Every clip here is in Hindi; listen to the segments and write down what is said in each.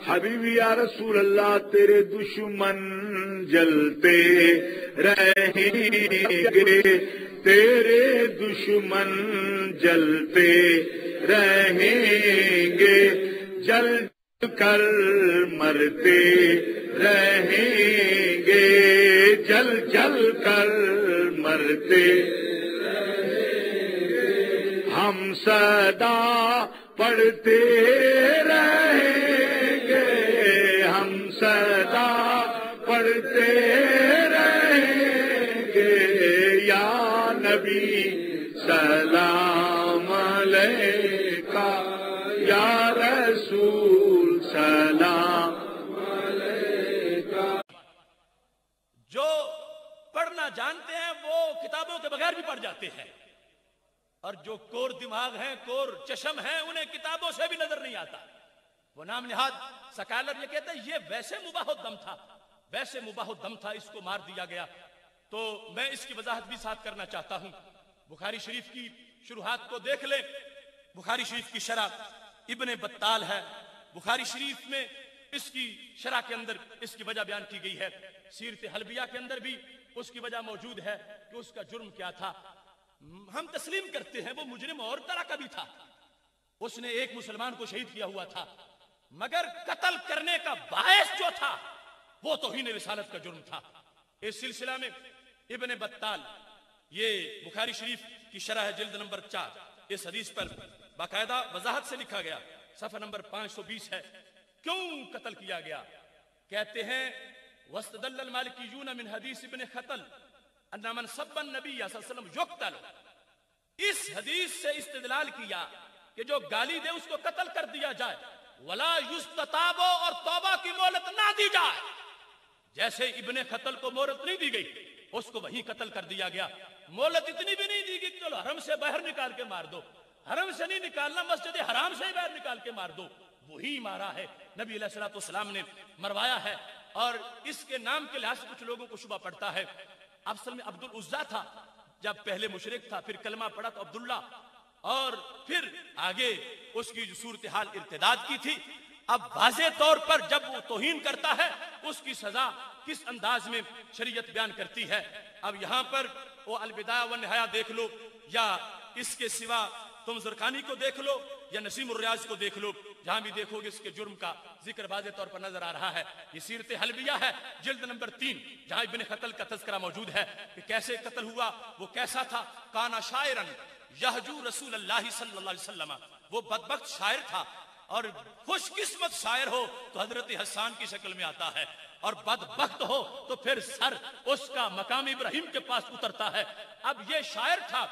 हबीबी या रसूल अल्लाह तेरे दुश्मन जलते रहेंगे, तेरे दुश्मन जलते रहेंगे, जल कर मरते रहेंगे, जल जल कर मरते रहेंगे। हम सदा पढ़ते रहेंगे, हम सदा पढ़ते रहेंगे, या नबी सलाम अलैका, या रसूल सलाम अलैका। जो पढ़ना जानते हैं वो किताबों के बगैर भी पढ़ जाते हैं, और जो कोर दिमाग हैं, कोर चशम हैं, उन्हें किताबों से भी नजर नहीं आता। वो नाम निहाद सकालर ये कहते हैं ये वैसे मुबाहुद्दम था, वैसे मुबाहुद्दम था, इसको मार दिया गया। तो मैं इसकी वजाहत भी साथ करना चाहता हूं। बुखारी शरीफ की शुरुआत को देख ले। बुखारी शरीफ की शरह इब्ने बत्ताल है। बुखारी शरीफ में इसकी शरह के अंदर इसकी वजह बयान की गई है। सीरत हलबिया के अंदर भी उसकी वजह मौजूद है कि उसका जुर्म क्या था। हम तस्लीम करते हैं वो मुजरिम और तरह का भी था, उसने एक मुसलमान को शहीद किया हुआ था, मगर कत्ल करने का बायस जो था वो तौहीन रिसालत का जुर्म था। इस सिलसिला में इब्ने बत्ताल, ये बुखारी शरीफ की शरह है जिल्द नंबर 4, इस हदीस पर बाकायदा वजाहत से लिखा गया, सफा नंबर 520 है। क्यों कत्ल किया गया? कहते हैं वस्तदल्लल मालिकीयून मिन हदीस इब्ने खतल अन्ना मन सब्बन नबी सल्लल्लाहु अलैहि वसल्लम युक्तल। इस हदीस से इस्तिदलाल किया कि जो गाली दे उसको कत्ल कर दिया जाए, वला युस्तताबो, और तौबा की मोहलत ना दी जाए। जैसे इब्ने खतल को मोहलत नहीं दी गई, उसको वहीं कत्ल कर दिया गया। मोहलत इतनी भी नहीं दी गई चलो हरम से बाहर निकाल के मार दो, हरम से नहीं निकालना, मस्जिद हराम से ही बाहर निकाल के मार दो, वही मारा है। नबी अलैहिस्सलाम ने मरवाया है। और इसके नाम के लिहाज से कुछ लोगों को शुबा पड़ता है, असल में अब्दुल उज्जा था, जब पहले मुशरिक था, फिर कलमा पड़ा तो अब्दुल्ला, और फिर आगे उसकी जो सूरत हाल इर्तिदाद की थी। अब वाज़े तौर पर जब वो तौहीन करता है उसकी सजा किस अंदाज में शरीयत बयान करती है। अब यहां पर वो अलबिदाया व निहाया देख लो, या इसके सिवा तुम ज़ुरकानी को देख लो या नसीमुर रियाज को देख लो, जहां भी देखोगे इसके जुर्म का जिक्र वाज़े तौर पर नजर आ रहा है। ये सीरत हलबिया है जिल्द नंबर 3, जहां इब्ने खतल का तज़किरा मौजूद है कि कैसे कत्ल हुआ, वो कैसा था। काना शायरन यहजू रसूलुल्लाह सल्लल्लाहु अलैहि वसल्लम, वो बदबख्त शायर था, और खुशकिस्मत शायर हो तो हजरत हसन की शक्ल में आता है, और बदबख्त हो तो फिर सर उसका मकाम इब्राहिम के पास उतरता है। अब ये शायर था,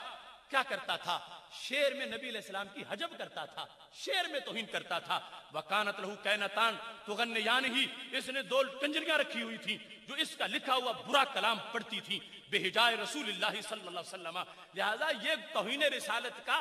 क्या करता था? शेर में नबी अलैहिस्सलाम की हजब करता था, शेर में तौहीन करता था। वकानत लहू कैनतान तुगन्नियान ही, इसने 2 कंजरियां रखी हुई थी जो इसका लिखा हुआ बुरा कलाम पढ़ती थी बेहिजाए रसूलुल्लाह सल्लल्लाहु अलैहि वसल्लम। लिहाजा ये तौहीन रिसालत का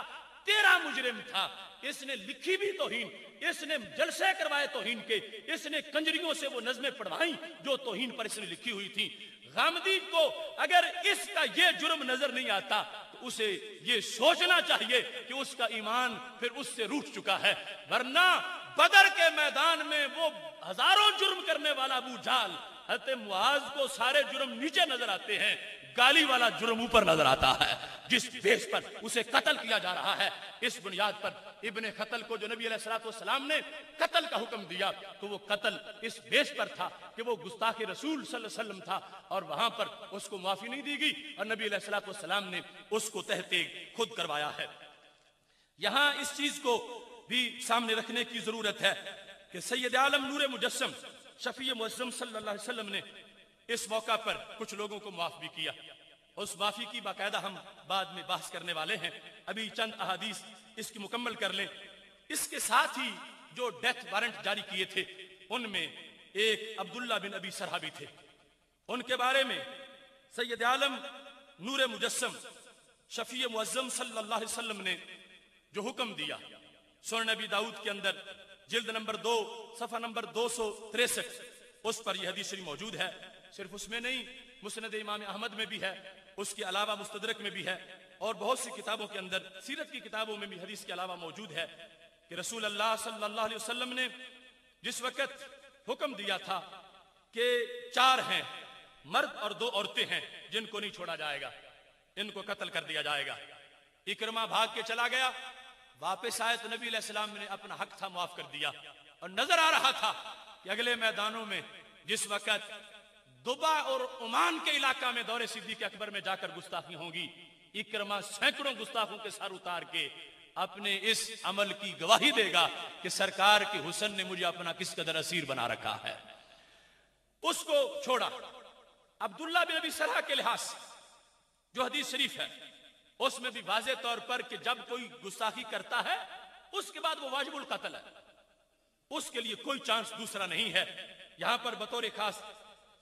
13 मुजरिम था। इसने लिखी भी तौहीन, इसने जलसे करवाए तौहीन के, इसने कंजरियों से वो नज़में पढ़वाई जो तौहीन पर इसने लिखी हुई थी। गामदी को अगर इसका ये जुर्म नजर नहीं आता तो उसे ये सोचना चाहिए कि उसका ईमान फिर उससे रूठ चुका है, वरना बदर के मैदान में वो हजारों जुर्म करने वाला अबू जाल, हज़रत मुआज को सारे जुर्म नीचे नजर आते हैं, गाली वाला जुर्म ऊपर नजर आता है। जिस बेस पर उसे कत्ल किया जा रहा है, इस बुनियाद पर इब्ने खतल को जो नबी अलैहिस्सलाम ने कत्ल का हुक्म दिया तो वो कत्ल इस बेस पर था कि वो गुस्ताख रसूल सल्लल्लाहु अलैहि वसल्लम था, और वहां पर उसको माफी नहीं दी गई, और नबी अलैहिस्सलाम ने उसको तहते खुद करवाया है। यहां इस चीज को भी सामने रखने की जरूरत है कि सैयद आलम नूर मुजस्सम शफी मुअज़्ज़म सल्लल्लाहु अलैहि वसल्लम ने इस मौका पर कुछ लोगों को माफ भी किया। उस माफी की बाकायदा हम बाद में बहस करने वाले हैं, अभी चंद अहादीस इसकी मुकम्मल कर लें। इसके साथ ही जो डेथ वारंट जारी किए थे उनमें एक अब्दुल्ला बिन अबी सरहा भी थे। उनके बारे में सैयद आलम नूर मुजस्सम शफी मुअज़्ज़म सल्लल्लाहु अलैहि वसल्लम ने जो हुक्म दिया, सुनन नबी दाऊद के अंदर जिल्द नंबर 2 सफा नंबर 263 उस पर यह हदीस मौजूद है। सिर्फ उसमें नहीं, मुस्नद इमाम अहमद में भी है, उसके अलावा मुस्तदरक में भी है, और बहुत सी किताबों के अंदर सीरत की किताबों में भी हदीस के अलावा मौजूद है कि रसूल अल्लाह सल्लल्लाहु अलैहि वसल्लम ने जिस वक्त हुक्म दिया था कि 4 हैं, मर्द और 2 औरतें हैं जिनको नहीं छोड़ा जाएगा, इनको कत्ल कर दिया जाएगा। इकरमा भाग के चला गया, वापस आए तो नबी अलैहिस्सलाम ने अपना हक था मुआफ कर दिया। और नजर आ रहा था कि अगले मैदानों में जिस वक्त दुबा और ओमान के इलाका में दौरे सिद्दीक़ अकबर में जाकर गुस्ताखी होंगी, इकरमा सैकड़ों गुस्ताखों के सर उतार के अपने इस अमल की गवाही देगा कि सरकार के हुस्न ने मुझे अपना किस कदर असीर बना रखा है। उसको छोड़ा। अब्दुल्ला बिन अबी सरह के लिहाज जो हदीस शरीफ है उसमें भी वाज़े तौर पर कि जब कोई गुस्ताखी करता है उसके बाद वो वाजिबुल कत्ल है, उसके लिए कोई चांस दूसरा नहीं है। यहां पर बतौर खास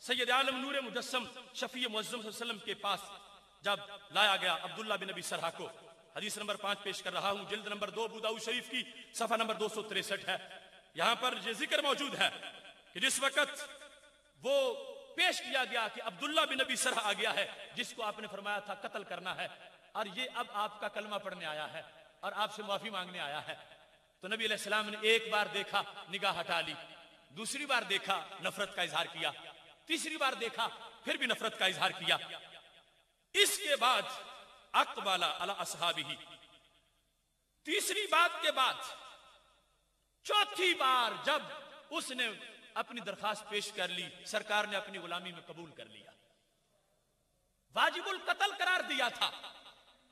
सैयद आलम नूर मुजस्सम शफी मुअज्जम सल्लल्लाहु अलैहि वसल्लम के पास जब लाया गया अब्दुल्ला बिन अबी सरह को, हदीस नंबर 5 पेश कर रहा हूं, जिल्द नंबर 2 अबू दाऊद शरीफ की, सफा नंबर 263 है। यहां पर यह जिक्र मौजूद है कि जिस वक्त वो पेश किया गया कि अब्दुल्ला बिन अबी सरह आ गया है जिसको आपने फरमाया था कत्ल करना है, और ये अब आपका कलमा पढ़ने आया है और आपसे माफी मांगने आया है, तो नबी अलैहिस्सलाम ने एक बार देखा, निगाह हटा ली, दूसरी बार देखा, नफरत का इजहार किया, तीसरी बार देखा, फिर भी नफरत का इजहार किया। इसके बाद अक़बला अला अस्हाबिही, तीसरी बात के बाद चौथी बार जब उसने अपनी दरखास्त पेश कर ली, सरकार ने अपनी गुलामी में कबूल कर लिया, वाजिबुल कत्ल करार दिया था,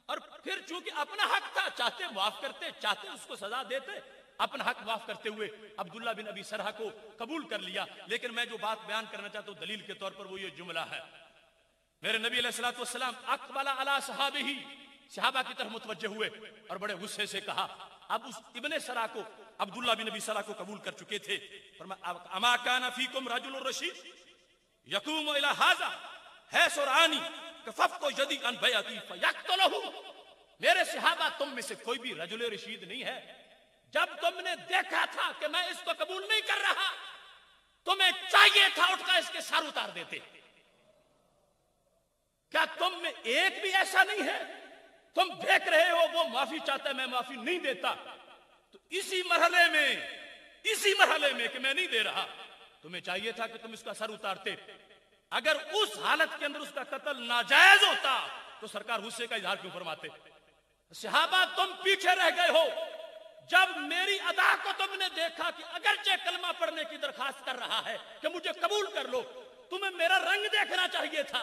और फिर चूंकि अपना हक था, चाहते माफ करते, चाहते उसको सजा देते, अपना हक माफ करते हुए अब्दुल्ला बिन अबी सरह को कबूल कर लिया। लेकिन मैं जो बात बयान करना चाहता हूं दलील के तौर पर वो ये जुमला है, मेरे नबी अलैहिस्सलातु वस्सलाम अक़बला अला सहाबिही, सहाबा की तरफ मुतवज्जे हुए और बड़े गुस्से से कहा, अब उस इब्ने सरह को, अब्दुल्ला बिन अबी सरह को कबूल कर चुके थे, अमा काना फीकुम रजुलुर रशीद यकूमु इला हाज़ा हैसुरानी कफफ़तु यदी अन बैअती फयक़तलहु, मेरे सहाबा तुम में से कोई भी रजुल रशीद नहीं है, जब तुमने देखा था कि मैं इसको कबूल नहीं कर रहा, तुम्हें चाहिए था उठकर इसके सर उतार देते। क्या तुम में एक भी ऐसा नहीं है? तुम देख रहे हो वो माफी चाहता है, मैं माफी नहीं देता, तो इसी मरहले में कि मैं नहीं दे रहा, तुम्हें चाहिए था कि तुम इसका सर उतारते। अगर उस हालत के अंदर उसका कत्ल नाजायज होता तो सरकार गुस्से का इजहार क्यों फरमाते? सहाबा तुम पीछे रह गए हो, जब मेरी अदा को तुमने देखा कि अगरचे कलमा पढ़ने की दरखास्त कर रहा है कि मुझे कबूल कर लो, तुम्हें मेरा रंग देखना चाहिए था,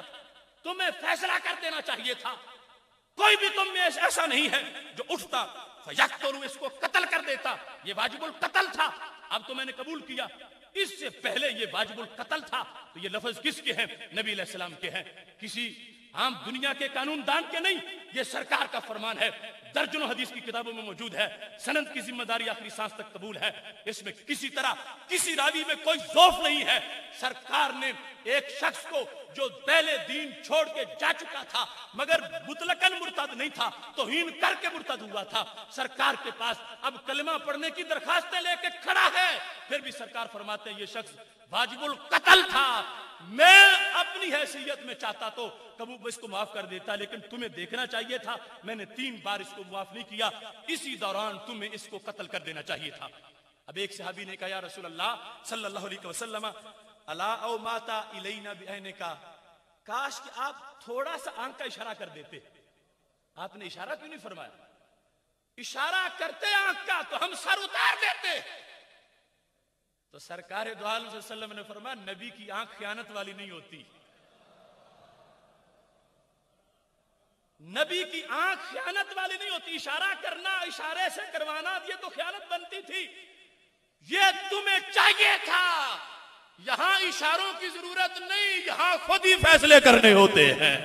तुम्हें फैसला कर देना चाहिए था। कोई भी तुम में ऐसा नहीं है जो उठता फयक़तलहु, इसको कत्ल कर देता, ये वाजिबुल कत्ल था, अब तो मैंने कबूल किया, इससे पहले ये वाजिबुल कत्ल था। तो ये लफ्ज किसके हैं? नबी अलैहिस्सलाम के हैं, किसी आम दुनिया के कानून दान के नहीं, ये सरकार का फरमान है, दर्जनों हदीस की किताबों में मौजूद है, सनद की जिम्मेदारी आखिरी सांस तक कबूल है, इसमें किसी तरह किसी रावी में कोई ज़ौफ नहीं है। सरकार ने एक शख्स को जो पहले दीन छोड़ के जा चुका था मगर मुतलकन मुर्तद नहीं था, तौहीन करके मुर्तद हुआ था, सरकार के पास अब कलमा पढ़ने की दरखास्तें लेके खड़ा है, फिर भी सरकार फरमाते हैं ये शख्स वाजिबुल कत्ल था, मैं अपनी हैसियत में चाहता तो कबूल इसको माफ कर देता, लेकिन तुम्हें देखना चाहिए था, मैंने 3 बार इसको माफ नहीं किया, इसी दौरान तुम्हें इसको कत्ल कर देना चाहिए था। अब एक सहाबी ने कहा, या रसूल अल्लाह सल्लल्लाहु अलैहि वसल्लम अला औ माता इलैना बिअैने का, काश कि आप थोड़ा सा आंख का इशारा कर देते। आपने इशारा क्यों नहीं फरमाया? इशारा करते आंख का तो हम सर उतार देते। तो सरकार दो आलम सल्लल्लाहु अलैहि वसल्लम ने फरमाया, नबी की आंख खयानत वाली नहीं होती, नबी की आंख खयानत वाली नहीं होती। इशारा करना, इशारे से करवाना, ये तो खयानत बनती थी, ये तुम्हें चाहिए था। यहां इशारों की जरूरत नहीं, यहां खुद ही फैसले करने होते हैं।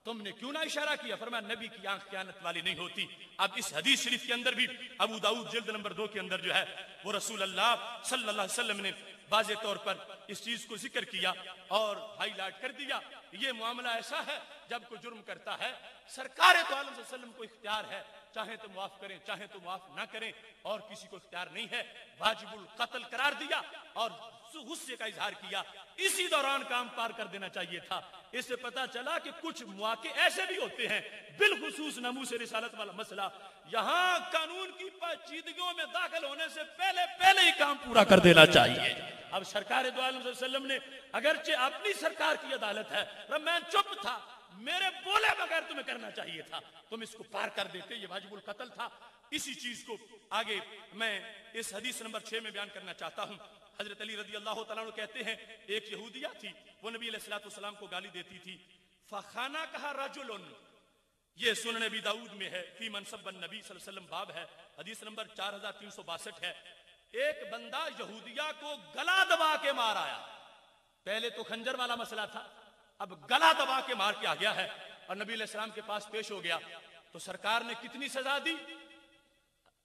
तुमने क्यों ना इशारा किया? फरमाया नबी की आंख खयानत वाली नहीं होती। अब इस हदीस शरीफ के अंदर भी अबू दाऊद जिल्द नंबर 2 के अंदर जो है वो रसूल अल्लाह सल्लल्लाहु अलैहि वसल्लम ने वाज़े तौर पर इस चीज को जिक्र किया और हाईलाइट कर दिया। ये मामला ऐसा है, जब कोई जुर्म करता है सरकार तो आलम सल्लल्लाहु अलैहि वसल्लम को इख्तियार है, चाहे तो माफ करें चाहे तो माफ ना करें, और किसी को इख्तियार नहीं है। वाजिबुल कत्ल करार दिया और गुस्से का इजहार किया। इसी दौरान काम पार कर देना चाहिए था। इससे पता चला कि कुछ मौके ऐसे भी होते हैं, बिलखुसूस नमूस रिसालत वाला मसला, यहाँ कानून की पेचीदगियों में दाखिल होने से पहले ही काम पूरा कर देना चाहिए। अब सरकार दो आलम सल्लल्लाहु अलैहि वसल्लम ने, अगरचे अपनी सरकार की अदालत है, मैं चुप था, मेरे बोले बगैर तुम्हें करना चाहिए था, तुम इसको पार कर देते, ये वाजिबुल कत्ल था। इसी चीज को आगे मैं इस हदीस नंबर 6 में बयान करना चाहता हूं। हजरत अली रजी अल्लाह तआला अन्हु कहते हैं, एक यहूदिया थी, वो नबी अलैहिस्सलातु वस्सलाम को गाली देती थी। फखाना कहा रजुलन, ये सुनन नबी दाऊद में है, फी मनसबन नबी सल्लल्लाहु अलैहि वसल्लम बाब है, हदीस नंबर 4362 है। एक बंदा यहूदिया को गला दबा के मार आया। पहले तो खंजर वाला मसला था, अब गला दबा के मार के आ गया है और नबी अलैहिस्सलाम के पास पेश हो गया। तो सरकार ने कितनी सजा दी,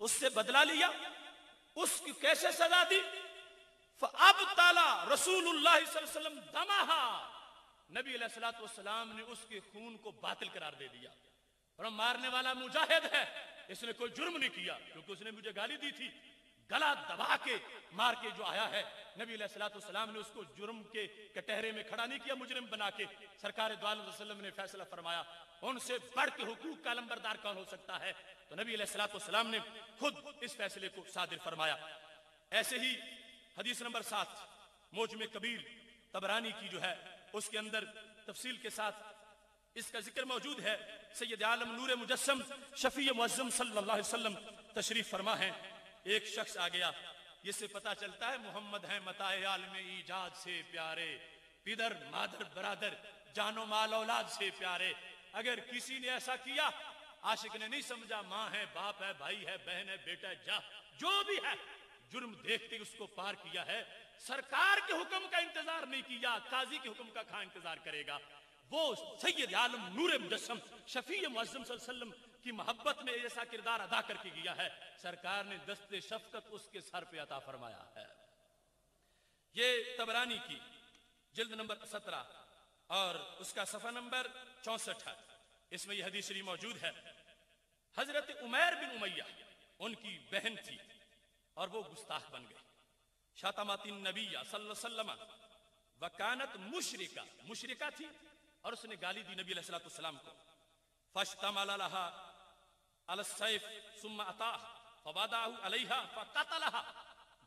उससे बदला लिया। उसकी कैसे सजा दी? अब ताला रसूलुल्लाह सल्लल्लाहु अलैहि वसल्लम दमाहा, नबी अलैहिस्सलातु वस्सलाम ने उसके खून को बातिल करार दे दिया। और मारने वाला मुजाहिद है, इसने कोई जुर्म नहीं किया, क्योंकि उसने मुझे गाली दी थी। गला दबा के मार के जो आया है, नबी अलैहिस्सलातु वस्सलाम ने उसको जुर्म के कटहरे में खड़ा नहीं किया, मुजरिम बना के। सरकार दो आलम वसल्लम ने फैसला फरमाया, उनसे बढ़ के हुकूक का लंबरदार कौन हो सकता है? तो नबी अलैहिस्सलातु वस्सलाम ने खुद इस फैसले को सादिर फरमाया। ऐसे ही हदीस नंबर 7 मोजमे कबीर तबरानी की जो है, उसके अंदर तफसील के साथ इसका जिक्र मौजूद है। सैयद आलम नूर मुजस्सम शफी मुअज्जम सल्लल्लाहु अलैहि वसल्लम तशरीफ फरमा है। एक शख्स आ गया, जिससे पता चलता है मोहम्मद है मताए आलमे ईजाद से प्यारे, पिदर मादर बरादर जानो माल औलाद से प्यारे। अगर किसी ने ऐसा किया, आशिक ने नहीं समझा माँ है, बाप है, भाई है, बहन है, बेटा है, जा जो भी है, जुर्म देखते उसको पार किया है। सरकार के हुक्म का इंतजार नहीं किया, काजी के हुक्म का कहां इंतजार करेगा? वो सैयद आलम नूर मुजस्सम शफी मुअज्जम सल्लल्लाहु अलैहि वसल्लम की मोहब्बत में ऐसा किरदार अदा करके गया है, सरकार ने दस्ते शफकत उसके सर पे अता फरमाया है। ये तबरानी की जिल्द नंबर 17 और उसका सफा नंबर 64 है, इसमें यह हदीस शरीफ मौजूद है। हजरत उमैर बिन उमैया उनकी बहन थी और वो गुस्ताख बन गई। शातमातिन नबिया सल्लल्लाहु अलैहि वसल्लम वकानत मुशरिका थी और उसने गाली दी नबी अलैहिस्सलातु वस्सलाम को। फश्तमल लहा अल सैफ सुम्मा अता फवादाहु अलैहा फकतलहा,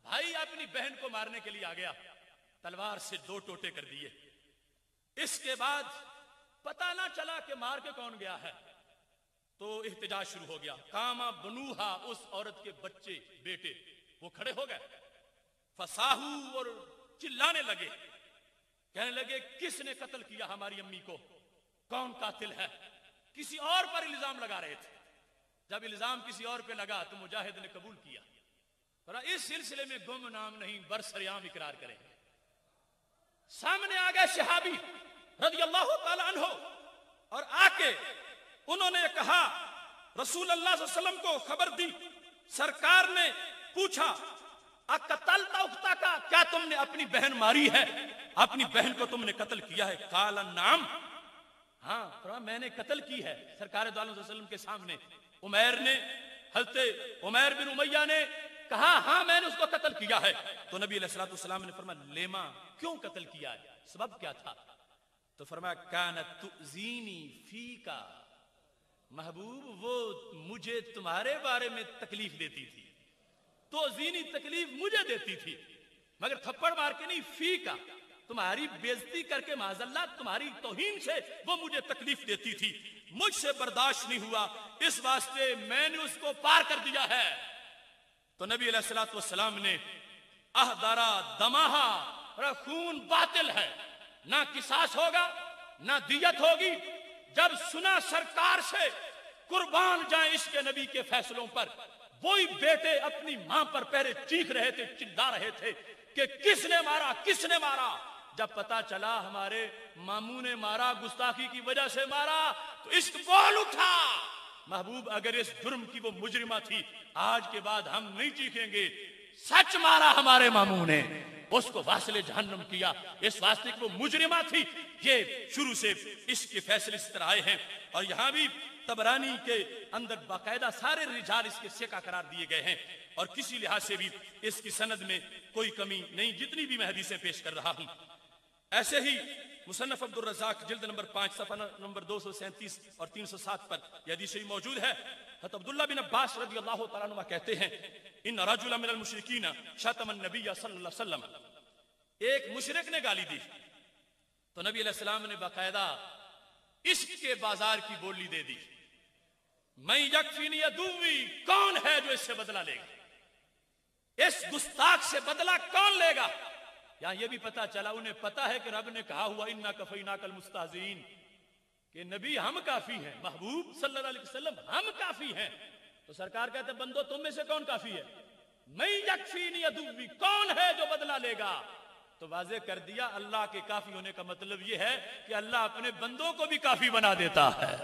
भाई अपनी बहन को मारने के लिए आ गया, तलवार से 2 टोटे कर दिए। इसके बाद पता ना चला कि मार के कौन गया है, तो इहतिजाज शुरू हो गया। कामा बनुहा, उस औरत के बच्चे बेटे वो खड़े हो गए। फसाहू, और चिल्लाने लगे, कहने लगे किसने कत्ल किया हमारी अम्मी को, कौन कातिल है? किसी और पर इल्जाम लगा रहे थे। जब इल्जाम किसी और पे लगा तो मुजाहिद ने कबूल किया, पर इस सिलसिले में गुमनाम नहीं बरसरियाम इकरार करेंगे। सामने आ गए सहाबी रज़ियल्लाहु ताला अन्हु और आके उन्होंने कहा, रसूल अल्लाह सल्लल्लाहु अलैहि वसल्लम को खबर दी। सरकार ने पूछा, अकतल उख्ता का, क्या तुमने अपनी बहन मारी है, अपनी बहन को तुमने कत्ल किया है? काला नाम, हाँ मैंने कत्ल की है। सरकार दो आलम वसल्लम के सामने उमैर ने, हज़रत उमैर बिन उमैया ने कहा, हाँ मैंने उसको कत्ल किया है। तो नबी अलैहिस्सलातु वस्सलाम ने फरमाया, लेमा, क्यों कत्ल किया है, सबब क्या था? तो फरमाया, कानत तुज़ीनी फीका, महबूब वो मुझे तुम्हारे बारे में तकलीफ देती थी, तो जीनी तकलीफ मुझे देती थी, मगर थप्पड़ मार के नहीं, फीका तुम्हारी बेइज्जती करके माज़अल्लाह तुम्हारी तौहीन से वो मुझे तकलीफ देती थी, मुझसे बर्दाश्त नहीं हुआ, इस वास्ते मैंने उसको पार कर दिया है। तो नबी अलैहिस्सलातु वस्सलाम ने अहदरा दमाहा, खून बातिल है, ना किसास होगा ना दियत होगी। जब सुना सरकार से कुर्बान जाए इश्क नबी के फैसलों पर, वही बेटे अपनी मां पर पहले चीख रहे थे, चिल्ला रहे थे कि किसने मारा, किसने मारा। जब पता चला हमारे मामू ने मारा, गुस्ताखी की वजह से मारा, तो इश्क बोल उठा। महबूब अगर इस जुर्म की वो मुजरिमा थी, आज के बाद हम नहीं चीखेंगे, सच मारा हमारे मामू ने, उसको वासिले जहन्नम किया, इस वास्ते वो मुजरिमा थी। ये शुरू से इसके फैसले इस तरह आए हैं। और यहां भी तबरानी के अंदर बाकायदा सारे रिजाल इसके सिका करार दिए गए हैं और किसी लिहाज से भी इसकी सनद में कोई कमी नहीं, जितनी भी मैं हदीसें पेश कर रहा हूं। ऐसे ही मुसन्नफ अब्दुल रज़ाक जिल्द नंबर 5 सफ़ा नंबर 237 और 307 पर यह हदीस मौजूद है। हज़रत अब्दुल्लाह बिन अब्बास रज़ियल्लाहु तआला अन्हुमा कहते हैं, इन रजुलन मिनल मुशरिकीन शतमन नबी सल्लल्लाहु अलैहि वसल्लम, एक मुशरिक ने गाली दी तो नबी अलैहि सलाम ने बाकायदा इश्क के बाजार की बोली दे दी। मैं यकफीनी अदुवी, कौन है जो इससे बदला लेगा, इस गुस्ताख से बदला कौन लेगा। यहां यह भी पता चला, उन्हें पता है कि रब ने कहा हुआ इन्ना कफीना कल मुस्ताज़ीन, कि नबी हम काफी हैं, महबूब सल्लल्लाहु अलैहि वसल्लम हम काफी हैं। तो सरकार कहते बंदो तुम में से कौन काफी है, मैं यकफीनी अदुवी, कौन है जो बदला लेगा। तो वाज़े कर दिया अल्लाह के काफी होने का मतलब यह है कि अल्लाह अपने बंदों को भी काफी बना देता है।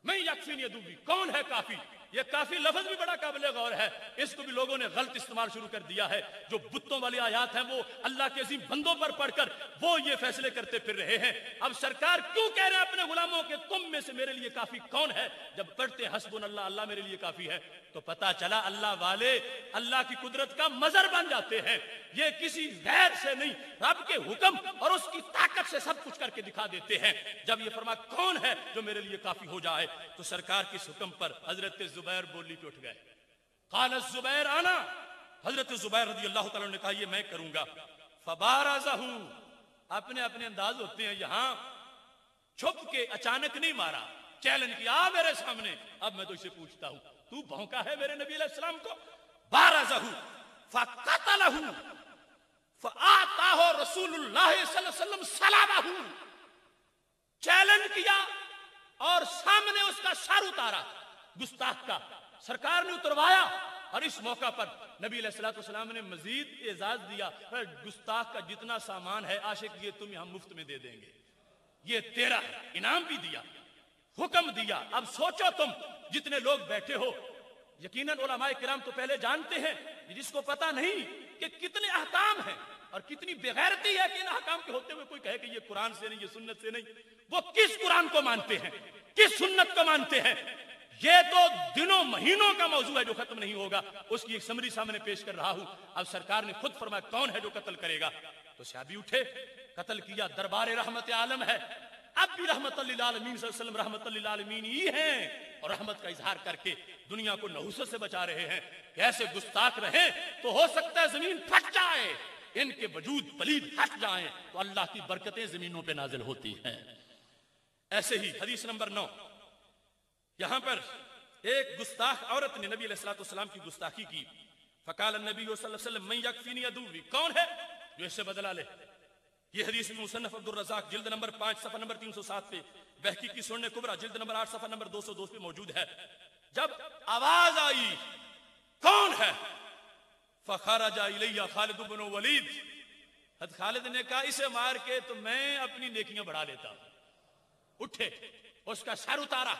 मैं यकफीनी अदुवी, कौन है काफी। यह काफी लफ्ज भी बड़ा काबिल गौर है, इसको भी लोगों ने गलत इस्तेमाल शुरू कर दिया है। जो बुत्तों वाली आयात हैं वो अल्लाह के अजीम बंदों पर पढ़कर वो ये फैसले करते फिर रहे हैं। अब सरकार क्यों कह रहे हैं अपने गुलामों के तुम में से मेरे लिए काफी कौन है, जब पढ़ते हस्बुन अल्लाह, अल्लाह मेरे लिए काफी है, तो पता चला अल्लाह वाले अल्लाह की कुदरत का मजर बन जाते हैं। ये किसी गैर से नहीं, रब के हुक्म और उसकी ताकत से सब कुछ करके दिखा देते हैं। जब ये फरमा कौन है जो मेरे लिए काफी हो जाए, तो सरकार के हुक्म पर हजरत जुबैर बोली पे उठ गए। काल जुबैर आना, हजरत जुबैर रज़ी अल्लाह तआला ने कहा ये मैं करूंगा। फबारज़हू, अपने अपने अंदाज होते हैं, यहां छुप के अचानक नहीं मारा, चैलेंज किया मेरे सामने, अब मैं तो इसे पूछता हूं, तू भौंका है मेरे नबी अलैहि सलाम को। बारज़हू फक़तलहू फ़आताहु रसूलुल्लाह सल्लल्लाहु अलैहि वसल्लम सलामहू, चैलेंज किया और सामने उसका सर उतारा गुस्ताख का, सरकार ने उतरवाया। और इस मौका पर नबी अलैहिस्सलाम ने मजीद एजाज दिया, गुस्ताख का जितना सामान है आशिक ये तुम यहां मुफ्त में दे देंगे, ये तेरा है, इनाम भी दिया, हुक्म दिया। अब सोचो तुम जितने लोग बैठे हो, यकीनन उलमाए किराम तो पहले जानते हैं, जिसको पता नहीं कि कितने अहकाम हैं और कितनी बेगैरती है कि इन अहकाम के होते हुए कोई कहे कि ये कुरान से नहीं, ये सुन्नत से नहीं। वो किस कुरान को मानते हैं, किस सुन्नत को मानते हैं, ये तो दिनों महीनों का मौजू है जो खत्म नहीं होगा। उसकी एक समरी सामने पेश कर रहा हूं। अब सरकार ने खुद फरमाया कौन है जो कत्ल करेगा, तो सहाबी उठे, कत्ल किया। दरबार रहमत आलम है, अब भी रहमतुल लिल आलमीन सल्लल्लाहु अलैहि वसल्लम रहमतुल लिल आलमीन ही हैं और रहमत का इजहार करके दुनिया को नहुसत से बचा रहे हैं। ऐसे गुस्ताख रहे तो हो सकता है जमीन फट जाए, इनके वजूद पलीद हट जाए तो अल्लाह की बरकतें जमीनों पे नाजिल होती हैं। ऐसे ही हदीस नंबर 9, यहां पर एक गुस्ताख औरत ने नबी अलैहिस्सलाम की गुस्ताखी की। फकाल नबी सल्लल्लाहु अलैहि वसल्लम मैं यकफीनी अदुवी, कौन है जो इससे बदला ले। ये हदीस में मुसन्नफ अब्दुल रज़ाक जिल्द नंबर 5 सफ़ा नंबर 307 पे, बहकी की सुन्नह कुबरा जिल्द नंबर 8 सफ़ा नंबर 202 पे मौजूद है। जब आवाज आई कौन है, फखरजा इलैया खालिद इब्न वलीद, हज़रत खालिद ने कहा इसे मार के तो मैं अपनी नेकियां बढ़ा लेता हूं। उठे, उसका सर उतारा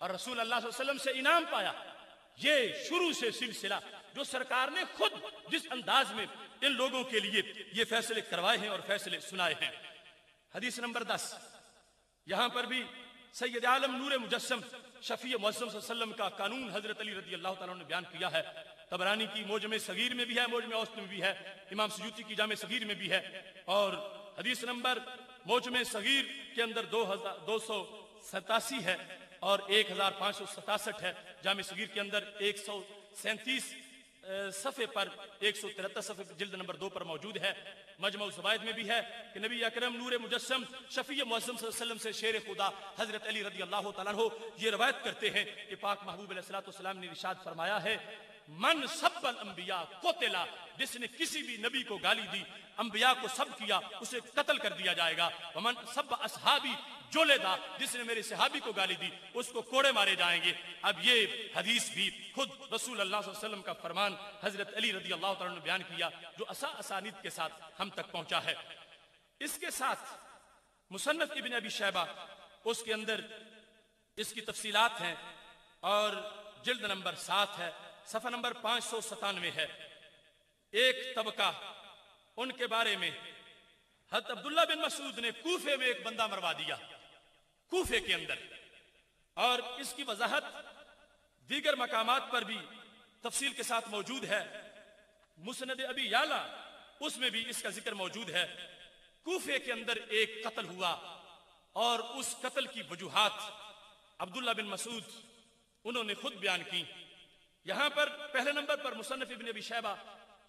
और रसूल अल्लाह सल्लल्लाहु अलैहि वसल्लम से इनाम पाया। ये शुरू से सिलसिला जो सरकार ने खुद जिस अंदाज में इन लोगों के लिए ये फैसले करवाए हैं और फैसले सुनाए हैं। हदीस नंबर 10, यहां पर भी सैयद आलम नूर मुजस्सम शफी मुअज़्ज़म सल्लल्लाहु अलैहि वसल्लम का कानून हजरत अली रज़ी अल्लाह तआला ने बयान किया है। तबरानी की मौजम सगीर में भी है, मौजम औसत में भी है, इमाम सयूती की जामे सगीर में भी है। और हदीस नंबर मौजम सगीर के अंदर 2287 है और 1567 है। जामे सगीर के अंदर 137 सफ़े पर 173 सफ़े जिल्द नंबर 2 पर मौजूद है। मजमू ज़वाइद में भी है कि नबी अकरम नूर मुजस्सम शफी मुअज़्ज़म सल्लल्लाहु अलैहि वसल्लम से शेर खुदा हजरत अली रज़ी अल्लाह तआला अन्हु ये रवायत करते हैं कि पाक महबूब अलैहिस्सलातु वस्सलाम ने इरशाद फरमाया है, मन सब्बल अंबिया कोतिला, जिसने किसी भी नबी को गाली दी, अंबिया को सब किया, उसे कत्ल कर दिया जाएगा। वमन सब्ब असहाबी जोलेदा, जिसने मेरे सहाबी को गाली दी उसको कोड़े मारे जाएंगे। अब ये हदीस भी खुद रसूल अल्लाह सल्लल्लाहु अलैहि वसल्लम का फरमान हजरत अली रज़ी अल्लाह तआला ने बयान किया, जो असानीद के साथ हम तक पहुंचा है। इसके साथ मुसन्नफ इब्न अबी शैबा, उसके अंदर इसकी तफसीलात हैं और जिल्द नंबर 7 है, सफ़ा नंबर 597 है। एक तबका उनके बारे में, हज़रत अब्दुल्लाह बिन मसूद ने कूफे में एक बंदा मरवा दिया। कूफे के अंदर और इसकी वजाहत दीगर मकामात पर भी तफसील के साथ मौजूद है। मुस्नद अबी याला उसमें भी इसका जिक्र मौजूद है। कूफे के अंदर एक कत्ल हुआ और उस कत्ल की वजूहात अब्दुल्ला बिन मसूद उन्होंने खुद बयान की। यहां पर पहले नंबर पर मुसन्नफ इब्न अबी शैबा,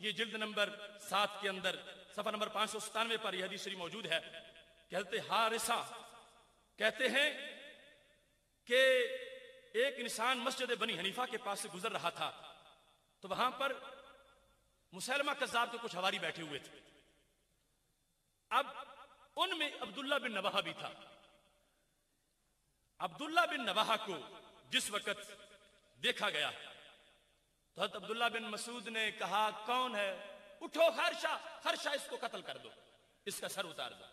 ये जिल्द नंबर 7 के अंदर सफा नंबर 597 पर यह हदीस शरीफ मौजूद है। कहते हारिसा कहते हैं कि एक इंसान मस्जिद बनी हनीफा के पास से गुजर रहा था, तो वहां पर मुसैलमा कज़्ज़ाब के कुछ हवारी बैठे हुए थे। अब उनमें अब्दुल्ला बिन नवाहा भी था। अब्दुल्ला बिन नवाहा को जिस वक्त देखा गया तो हज़रत अब्दुल्ला बिन मसूद ने कहा, कौन है? उठो खरशा, खरशा इसको कत्ल कर दो, इसका सर उतार दो।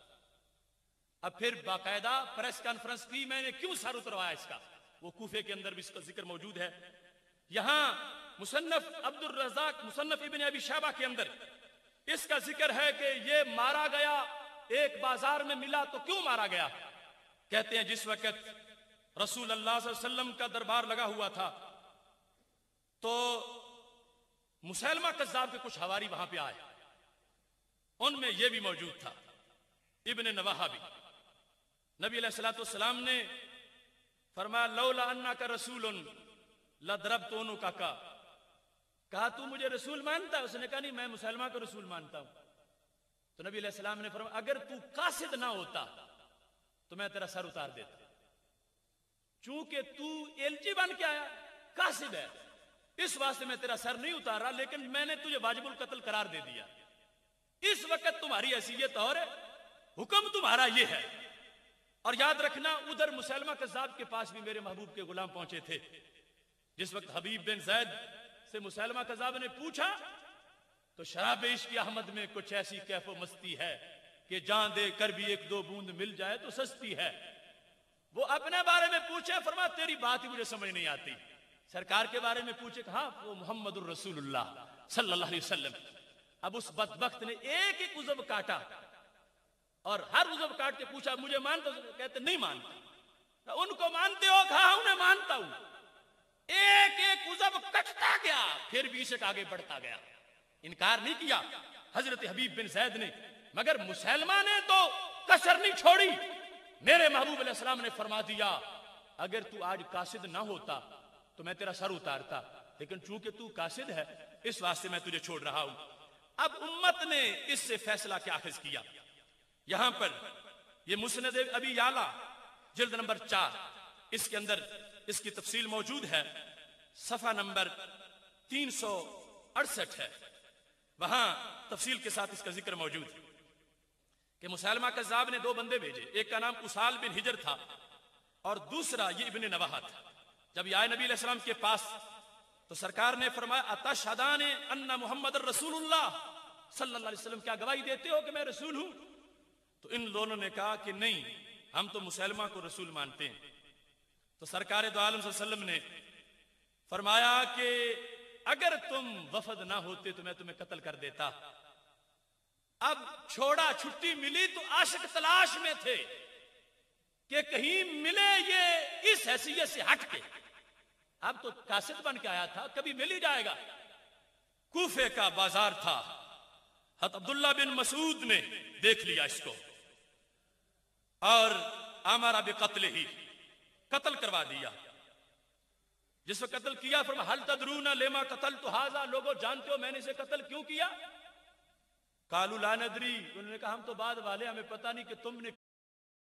अब फिर बाकायदा प्रेस कॉन्फ्रेंस की, मैंने क्यों सर उतरवाया इसका, वो कूफे के अंदर भी इसका जिक्र मौजूद है। यहां मुसन्नफ अब्दुल रज़ाक मुसन्नफ इब्न अबी शैबा के अंदर इसका जिक्र है कि ये मारा गया, एक बाजार में मिला तो क्यों मारा गया? कहते हैं जिस वक्त रसूल अल्लाह सल्लल्लाहु अलैहि वसल्लम का दरबार लगा हुआ था तो मुसैलमा कज़्ज़ाब के कुछ हवारी वहां पे आए, उनमें यह भी मौजूद था इब्न नवाहा भी। नबी अलैहिस्सलातु वस्सलाम ने फरमाया, लौला अन्ना का रसूलन लदरबतुनु का कहा, तू मुझे रसूल मानता है? उसने कहा नहीं, मैं मुसलमान को रसूल मानता हूं। तो नबी अलैहिस्सलाम ने फरमाया, अगर तू कासिद ना होता तो मैं तेरा सर उतार देता। चूंकि तू एलची बन के आया, कासिद है, इस वास्ते मैं तेरा सर नहीं उतारा, लेकिन मैंने तुझे वाजिबुल कत्ल करार दे दिया। इस वक्त तुम्हारी हैसियत और हुक्म तुम्हारा ये है। और याद रखना, उधर मुसैलमा कज़्ज़ाब के पास भी मेरे महबूब के गुलाम पहुंचे थे। जिस वक्त हबीब बिन ज़ैद से मुसैलमा कज़्ज़ाब ने पूछा तो शराब इश्क़ अहमद में कुछ ऐसी कैफो मस्ती है कि जान दे कर भी एक दो बूंद मिल जाए तो सस्ती है। वो अपने बारे में पूछे, फरमा तेरी बात ही मुझे समझ नहीं आती। सरकार के बारे में पूछे, हाँ वो मोहम्मदुर रसूलुल्लाह सल्लल्लाहु अलैहि वसल्लम। अब उस बदबख्त ने एक एक उज़ब काटा और हर उज़ब काट के पूछा, मुझे मानते हो? कहते नहीं मानता। उनको मानते हो? कहा उन्हें मानता हूं। एक एक उज़ब कटता गया, फिर भी इसे आगे बढ़ता गया, इनकार नहीं किया हजरत हबीब बिन ज़ैद ने। मगर मुसैलमा ने तो कसर नहीं छोड़ी। मेरे महबूब अलैहिस्सलाम ने फरमा दिया, अगर तू आज कासिद ना होता तो मैं तेरा सर उतारता, लेकिन चूंकि तू कासिद है इस वास्ते मैं तुझे छोड़ रहा हूं। अब उम्मत ने इससे फैसला क्या अखज़ किया। यहां पर यह मुस्नद अबी याला जिल्द नंबर 4, इसके अंदर इसकी तफसील मौजूद है। सफा नंबर 368 है, वहां तफसील के साथ इसका जिक्र मौजूद है कि मुसैलमा कज़्ज़ाब ने 2 बंदे भेजे, एक का नाम उसाल बिन हिजर था और दूसरा ये इब्न नवाहा था। जब ये आए नबी अलैहिस्सलाम के पास तो सरकार ने फरमाया, अतशहदान अन्ना मुहम्मदुर रसूलुल्लाह सल्लल्लाहु अलैहि वसल्लम, क्या गवाही देते हो कि मैं रसूल हूं? तो इन दोनों ने कहा कि नहीं, हम तो मुसैलमा को रसूल मानते हैं। तो सरकार दो आलम सल्लल्लाहु अलैहि वसल्लम ने फरमाया कि अगर तुम वफद ना होते तो मैं तुम्हें कत्ल कर देता। अब छोड़ा, छुट्टी मिली तो आशिक तलाश में थे कि कहीं मिले ये इस हैसियत से हट के। अब तो कासिद बन के आया था, कभी मिल ही जाएगा। कूफे का बाजार था, हज़रत अब्दुल्ला बिन मसूद ने देख लिया इसको और अमरा बिक़त्ल ही, कत्ल करवा दिया। जिस वक्त कत्ल किया फरमा हल तदरूना लेमा कत्ल तो हाजा, लोगों जानते हो मैंने इसे कत्ल क्यों किया? कालू ला नदरी, उन्होंने कहा हम तो बाद वाले, हमें पता नहीं कि तुमने